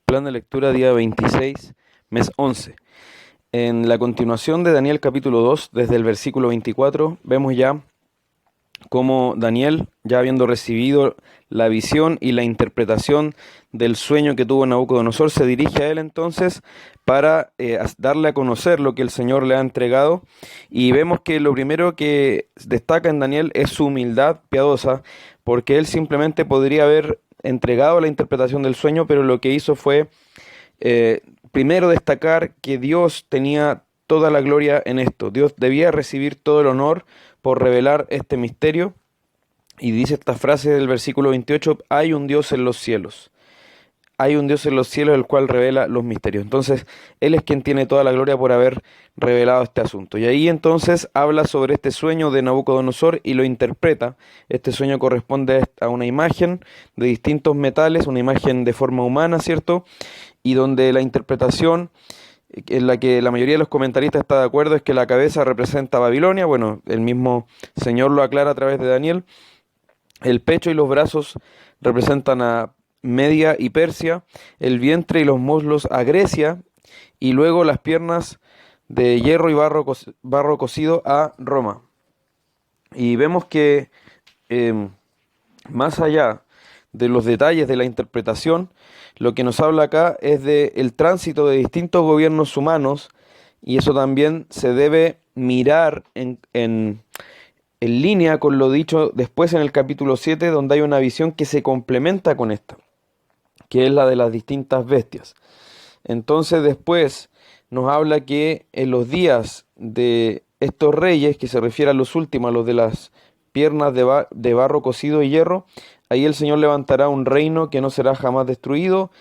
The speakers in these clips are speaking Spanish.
Plan de lectura día 26, mes 11. En la continuación de Daniel capítulo 2, desde el versículo 24, vemos ya cómo Daniel, ya habiendo recibido la visión y la interpretación del sueño que tuvo Nabucodonosor, se dirige a él entonces para darle a conocer lo que el Señor le ha entregado. Y vemos que lo primero que destaca en Daniel es su humildad piadosa, porque él simplemente podría haber entregado la interpretación del sueño, pero lo que hizo fue primero destacar que Dios tenía toda la gloria en esto. Dios debía recibir todo el honor por revelar este misterio. Y dice esta frase del versículo 28, hay un Dios en los cielos. Hay un Dios en los cielos el cual revela los misterios. Entonces, Él es quien tiene toda la gloria por haber revelado este asunto. Y ahí entonces habla sobre este sueño de Nabucodonosor y lo interpreta. Este sueño corresponde a una imagen de distintos metales, una imagen de forma humana, ¿cierto? Y donde la interpretación en la que la mayoría de los comentaristas está de acuerdo es que la cabeza representa a Babilonia. Bueno, el mismo Señor lo aclara a través de Daniel. El pecho y los brazos representan a Media y Persia, el vientre y los muslos a Grecia, y luego las piernas de hierro y barro cocido a Roma. Y vemos que más allá de los detalles de la interpretación, lo que nos habla acá es del tránsito de distintos gobiernos humanos, y eso también se debe mirar en línea con lo dicho después en el capítulo 7, donde hay una visión que se complementa con esta, que es la de las distintas bestias. Entonces después nos habla que en los días de estos reyes, que se refiere a los últimos, a los de las piernas de barro cocido y hierro, ahí el Señor levantará un reino que no será jamás destruido,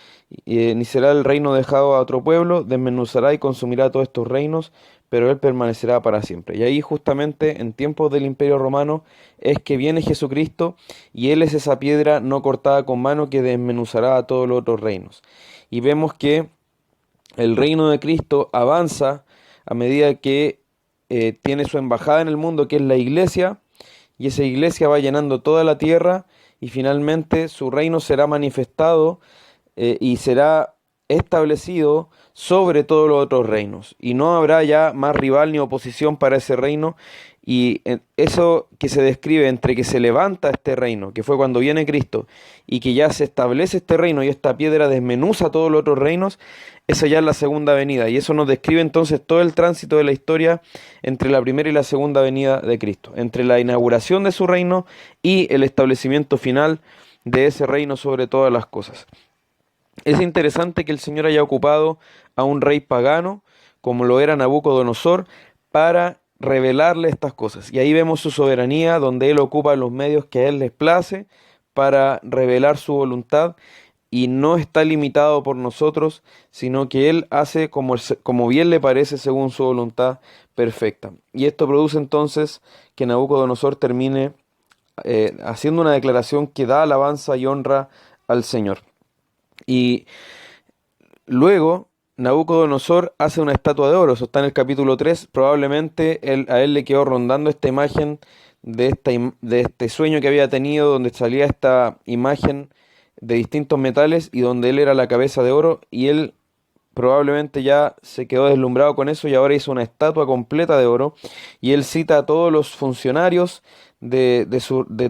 ni será el reino dejado a otro pueblo, desmenuzará y consumirá todos estos reinos, pero Él permanecerá para siempre. Y ahí justamente en tiempos del Imperio Romano es que viene Jesucristo y Él es esa piedra no cortada con mano que desmenuzará a todos los otros reinos. Y vemos que el reino de Cristo avanza a medida que tiene su embajada en el mundo, que es la iglesia, y esa iglesia va llenando toda la tierra y finalmente su reino será manifestado y será establecido sobre todos los otros reinos. Y no habrá ya más rival ni oposición para ese reino. Y eso que se describe entre que se levanta este reino, que fue cuando viene Cristo, y que ya se establece este reino y esta piedra desmenuza todos los otros reinos, esa ya es la segunda venida. Y eso nos describe entonces todo el tránsito de la historia entre la primera y la segunda venida de Cristo, entre la inauguración de su reino y el establecimiento final de ese reino sobre todas las cosas. Es interesante que el Señor haya ocupado a un rey pagano, como lo era Nabucodonosor, para revelarle estas cosas. Y ahí vemos su soberanía, donde Él ocupa los medios que a Él les place para revelar su voluntad, y no está limitado por nosotros, sino que Él hace como bien le parece según su voluntad perfecta. Y esto produce entonces que Nabucodonosor termine haciendo una declaración que da alabanza y honra al Señor. Y luego Nabucodonosor hace una estatua de oro, eso está en el capítulo 3, probablemente a él le quedó rondando esta imagen de este sueño que había tenido, donde salía esta imagen de distintos metales y donde él era la cabeza de oro, y él probablemente ya se quedó deslumbrado con eso y ahora hizo una estatua completa de oro, y él cita a todos los funcionarios de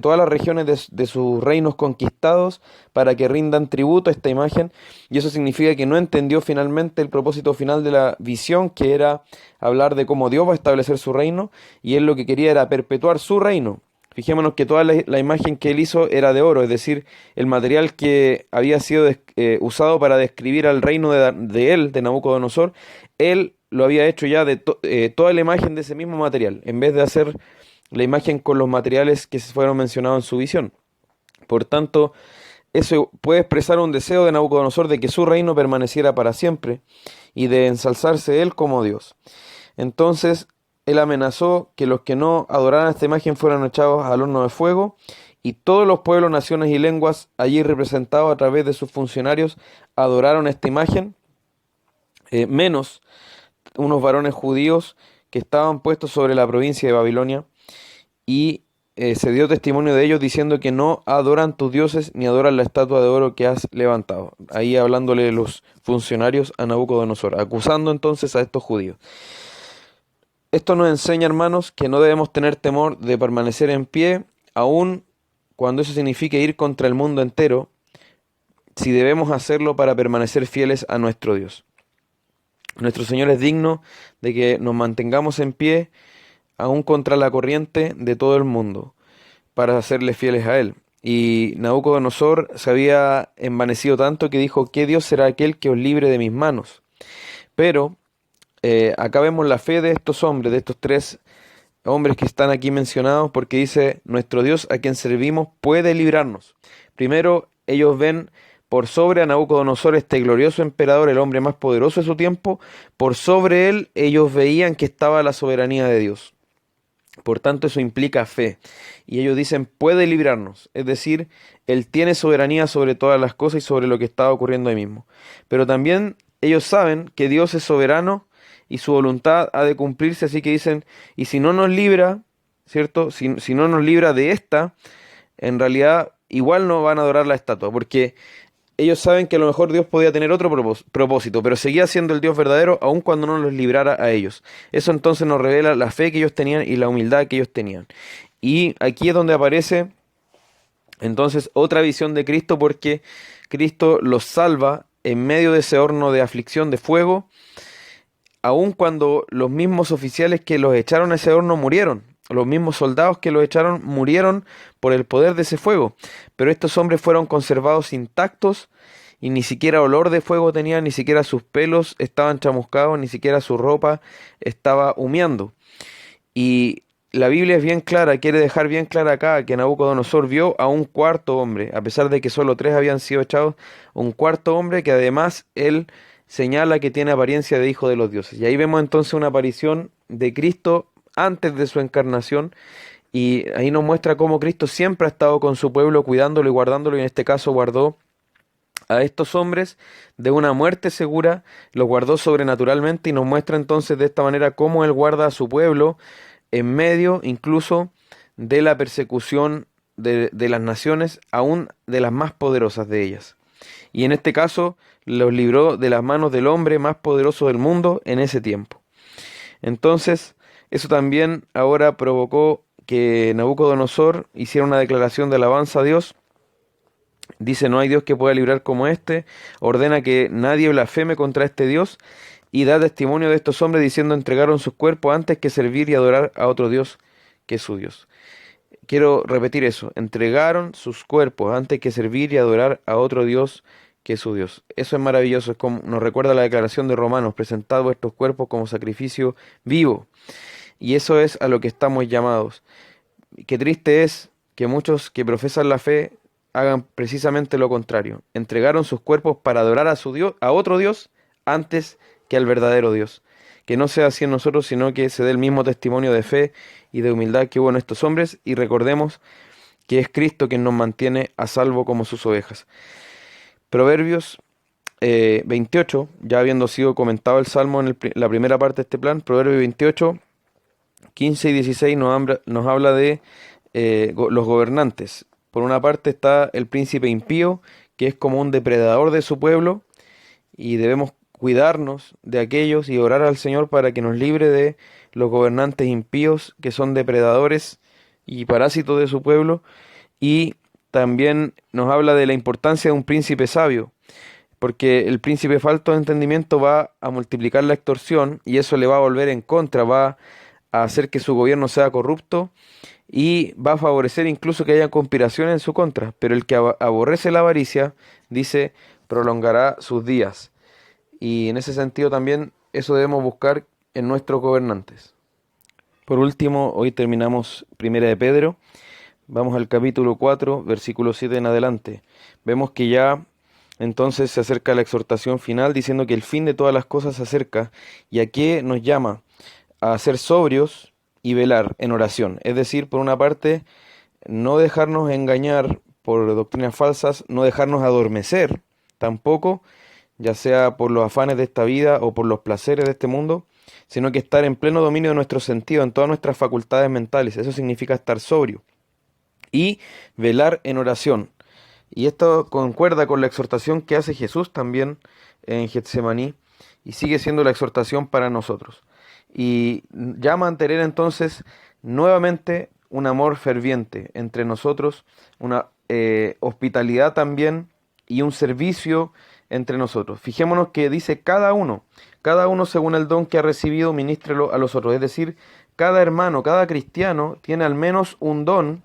todas las regiones de sus reinos conquistados para que rindan tributo a esta imagen, y eso significa que no entendió finalmente el propósito final de la visión, que era hablar de cómo Dios va a establecer su reino, y él lo que quería era perpetuar su reino. Fijémonos que toda la imagen que él hizo era de oro, es decir, el material que había sido usado para describir al reino de él, de Nabucodonosor, él lo había hecho ya de toda la imagen de ese mismo material, en vez de hacer la imagen con los materiales que se fueron mencionados en su visión. Por tanto, eso puede expresar un deseo de Nabucodonosor de que su reino permaneciera para siempre y de ensalzarse él como Dios. Entonces, él amenazó que los que no adoraran esta imagen fueran echados al horno de fuego, y todos los pueblos, naciones y lenguas allí representados a través de sus funcionarios adoraron esta imagen, menos unos varones judíos que estaban puestos sobre la provincia de Babilonia, y se dio testimonio de ellos diciendo que no adoran tus dioses ni adoran la estatua de oro que has levantado. Ahí hablándole los funcionarios a Nabucodonosor, acusando entonces a estos judíos. Esto nos enseña, hermanos, que no debemos tener temor de permanecer en pie, aun cuando eso signifique ir contra el mundo entero, si debemos hacerlo para permanecer fieles a nuestro Dios. Nuestro Señor es digno de que nos mantengamos en pie, aún contra la corriente de todo el mundo, para hacerle fieles a Él. Y Nabucodonosor se había envanecido tanto que dijo: ¿qué Dios será aquel que os libre de mis manos? Pero acá vemos la fe de estos hombres, de estos tres hombres que están aquí mencionados, porque dice: nuestro Dios a quien servimos puede librarnos. Primero, ellos ven por sobre a Nabucodonosor, este glorioso emperador, el hombre más poderoso de su tiempo. Por sobre él, ellos veían que estaba la soberanía de Dios. Por tanto, eso implica fe. Y ellos dicen: puede librarnos. Es decir, Él tiene soberanía sobre todas las cosas y sobre lo que está ocurriendo ahí mismo. Pero también ellos saben que Dios es soberano y su voluntad ha de cumplirse. Así que dicen: y si no nos libra, ¿cierto? Si no nos libra de esta, en realidad igual no van a adorar la estatua. Porque ellos saben que a lo mejor Dios podía tener otro propósito, pero seguía siendo el Dios verdadero aun cuando no los librara a ellos. Eso entonces nos revela la fe que ellos tenían y la humildad que ellos tenían. Y aquí es donde aparece entonces otra visión de Cristo, porque Cristo los salva en medio de ese horno de aflicción, de fuego, aun cuando los mismos oficiales que los echaron a ese horno murieron. Los mismos soldados que los echaron murieron por el poder de ese fuego. Pero estos hombres fueron conservados intactos y ni siquiera olor de fuego tenían, ni siquiera sus pelos estaban chamuscados, ni siquiera su ropa estaba humeando. Y la Biblia es bien clara, quiere dejar bien clara acá que Nabucodonosor vio a un cuarto hombre, a pesar de que solo tres habían sido echados, un cuarto hombre que además él señala que tiene apariencia de hijo de los dioses. Y ahí vemos entonces una aparición de Cristo antes de su encarnación, y ahí nos muestra cómo Cristo siempre ha estado con su pueblo, cuidándolo y guardándolo, y en este caso guardó a estos hombres de una muerte segura, los guardó sobrenaturalmente, y nos muestra entonces de esta manera cómo Él guarda a su pueblo en medio incluso de la persecución de las naciones, aún de las más poderosas de ellas. Y en este caso los libró de las manos del hombre más poderoso del mundo en ese tiempo. Entonces, eso también ahora provocó que Nabucodonosor hiciera una declaración de alabanza a Dios. Dice: no hay Dios que pueda librar como este. Ordena que nadie blasfeme contra este Dios. Y da testimonio de estos hombres diciendo: entregaron sus cuerpos antes que servir y adorar a otro Dios que es su Dios. Quiero repetir eso: entregaron sus cuerpos antes que servir y adorar a otro Dios que es su Dios. Eso es maravilloso. Es como nos recuerda la declaración de Romanos: presentad vuestros cuerpos como sacrificio vivo. Y eso es a lo que estamos llamados. Qué triste es que muchos que profesan la fe hagan precisamente lo contrario. Entregaron sus cuerpos para adorar a su Dios, a otro Dios, antes que al verdadero Dios. Que no sea así en nosotros, sino que se dé el mismo testimonio de fe y de humildad que hubo en estos hombres, y recordemos que es Cristo quien nos mantiene a salvo como sus ovejas. Proverbios 28, ya habiendo sido comentado el Salmo en la primera parte de este plan, Proverbios 28, 15 y 16 nos habla de los gobernantes. Por una parte está el príncipe impío, que es como un depredador de su pueblo, y debemos cuidarnos de aquellos y orar al Señor para que nos libre de los gobernantes impíos, que son depredadores y parásitos de su pueblo. Y también nos habla de la importancia de un príncipe sabio, porque el príncipe falto de entendimiento va a multiplicar la extorsión, y eso le va a volver en contra, va a hacer que su gobierno sea corrupto, y va a favorecer incluso que haya conspiraciones en su contra. Pero el que aborrece la avaricia, dice, prolongará sus días. Y en ese sentido también eso debemos buscar en nuestros gobernantes. Por último, hoy terminamos Primera de Pedro. Vamos al capítulo 4, versículo 7 en adelante. Vemos que ya entonces se acerca la exhortación final, diciendo que el fin de todas las cosas se acerca. ¿Y a qué nos llama? A ser sobrios y velar en oración. Es decir, por una parte, no dejarnos engañar por doctrinas falsas, no dejarnos adormecer tampoco, ya sea por los afanes de esta vida o por los placeres de este mundo, sino que estar en pleno dominio de nuestro sentido, en todas nuestras facultades mentales. Eso significa estar sobrio. y velar en oración. Y esto concuerda con la exhortación que hace Jesús también en Getsemaní y sigue siendo la exhortación para nosotros. Y llama a mantener entonces nuevamente un amor ferviente entre nosotros, una hospitalidad también y un servicio entre nosotros. Fijémonos que dice cada uno según el don que ha recibido, ministrelo a los otros. Es decir, cada hermano, cada cristiano tiene al menos un don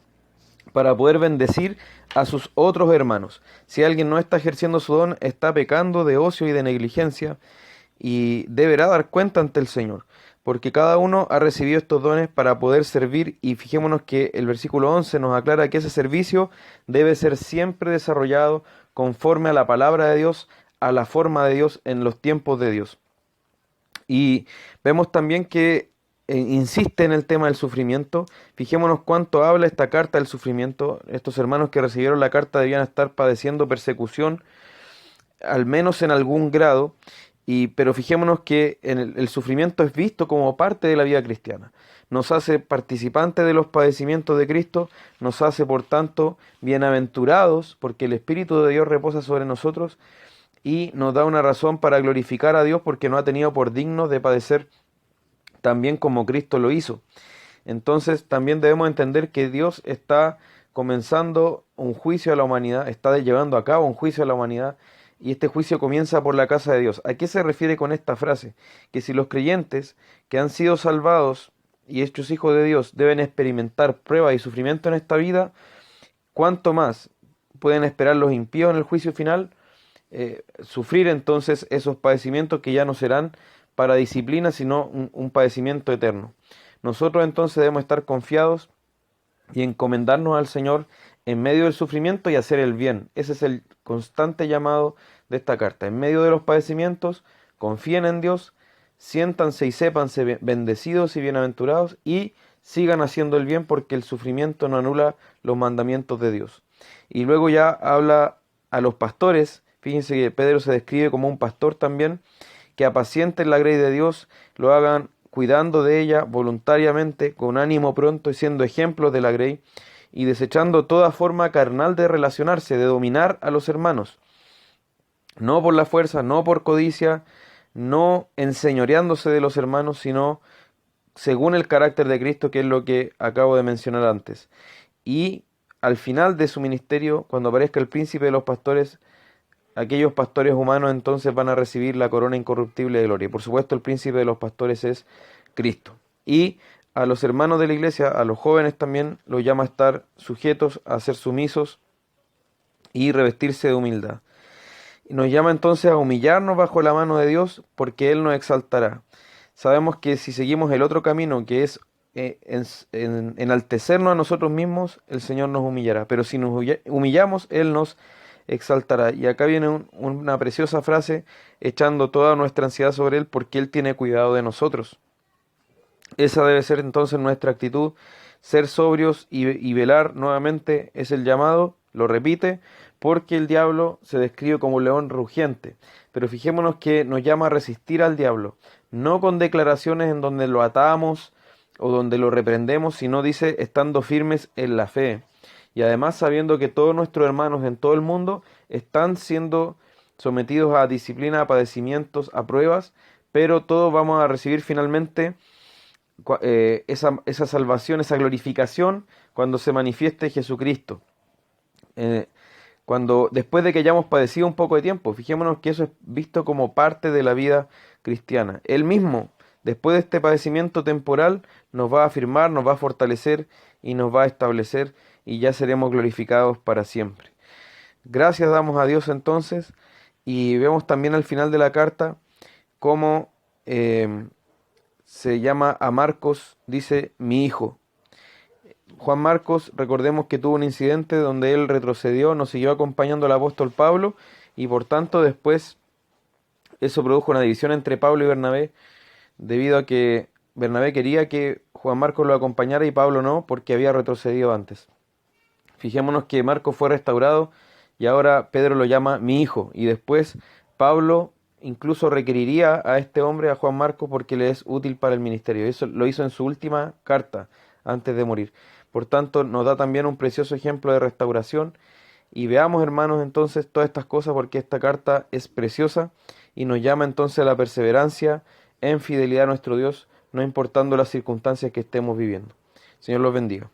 para poder bendecir a sus otros hermanos. Si alguien no está ejerciendo su don, está pecando de ocio y de negligencia y deberá dar cuenta ante el Señor, porque cada uno ha recibido estos dones para poder servir y fijémonos que el versículo 11 nos aclara que ese servicio debe ser siempre desarrollado conforme a la palabra de Dios, a la forma de Dios en los tiempos de Dios. Y vemos también que insiste en el tema del sufrimiento. Fijémonos cuánto habla esta carta del sufrimiento. Estos hermanos que recibieron la carta debían estar padeciendo persecución, al menos en algún grado, pero fijémonos que el sufrimiento es visto como parte de la vida cristiana. Nos hace participantes de los padecimientos de Cristo, nos hace por tanto bienaventurados, porque el Espíritu de Dios reposa sobre nosotros y nos da una razón para glorificar a Dios porque nos ha tenido por dignos de padecer también como Cristo lo hizo. Entonces también debemos entender que Dios está comenzando un juicio a la humanidad, está llevando a cabo un juicio a la humanidad y este juicio comienza por la casa de Dios. ¿A qué se refiere con esta frase? Que si los creyentes que han sido salvados y hechos hijos de Dios deben experimentar prueba y sufrimiento en esta vida, ¿cuánto más pueden esperar los impíos en el juicio final? Sufrir entonces esos padecimientos que ya no serán para disciplina, sino un padecimiento eterno. Nosotros entonces debemos estar confiados y encomendarnos al Señor en medio del sufrimiento y hacer el bien. Ese es el constante llamado de esta carta. En medio de los padecimientos, confíen en Dios, siéntanse y sépanse bendecidos y bienaventurados y sigan haciendo el bien porque el sufrimiento no anula los mandamientos de Dios. Y luego ya habla a los pastores. Fíjense que Pedro se describe como un pastor también, que apacienten la grey de Dios, lo hagan cuidando de ella voluntariamente, con ánimo pronto y siendo ejemplos de la grey, y desechando toda forma carnal de relacionarse, de dominar a los hermanos, no por la fuerza, no por codicia, no enseñoreándose de los hermanos, sino según el carácter de Cristo, que es lo que acabo de mencionar antes. Y al final de su ministerio, cuando aparezca el príncipe de los pastores, aquellos pastores humanos entonces van a recibir la corona incorruptible de gloria. Y por supuesto el príncipe de los pastores es Cristo. Y a los hermanos de la iglesia, a los jóvenes también, los llama a estar sujetos, a ser sumisos y revestirse de humildad. Y nos llama entonces a humillarnos bajo la mano de Dios porque Él nos exaltará. Sabemos que si seguimos el otro camino, que es enaltecernos a nosotros mismos, el Señor nos humillará. Pero si nos humillamos, Él nos exaltará. Y acá viene una preciosa frase echando toda nuestra ansiedad sobre Él porque Él tiene cuidado de nosotros. Esa debe ser entonces nuestra actitud, ser sobrios y velar nuevamente es el llamado, lo repite, porque el diablo se describe como un león rugiente. Pero fijémonos que nos llama a resistir al diablo, no con declaraciones en donde lo atamos o donde lo reprendemos, sino dice estando firmes en la fe. Y además sabiendo que todos nuestros hermanos en todo el mundo están siendo sometidos a disciplina, a padecimientos, a pruebas, pero todos vamos a recibir finalmente esa salvación, esa glorificación cuando se manifieste Jesucristo. Cuando después de que hayamos padecido un poco de tiempo, fijémonos que eso es visto como parte de la vida cristiana. Él mismo, después de este padecimiento temporal, nos va a afirmar, nos va a fortalecer y nos va a establecer y ya seremos glorificados para siempre. Gracias damos a Dios entonces y vemos también al final de la carta cómo se llama a Marcos, dice mi hijo. Juan Marcos, recordemos que tuvo un incidente donde él retrocedió, no siguió acompañando al apóstol Pablo y por tanto después eso produjo una división entre Pablo y Bernabé debido a que Bernabé quería que Juan Marcos lo acompañara y Pablo no porque había retrocedido antes. Fijémonos que Marcos fue restaurado y ahora Pedro lo llama mi hijo y después Pablo incluso requeriría a este hombre, a Juan Marcos, porque le es útil para el ministerio. Eso lo hizo en su última carta antes de morir. Por tanto, nos da también un precioso ejemplo de restauración. Y veamos, hermanos, entonces todas estas cosas porque esta carta es preciosa y nos llama entonces a la perseverancia en fidelidad a nuestro Dios, no importando las circunstancias que estemos viviendo. Señor los bendiga.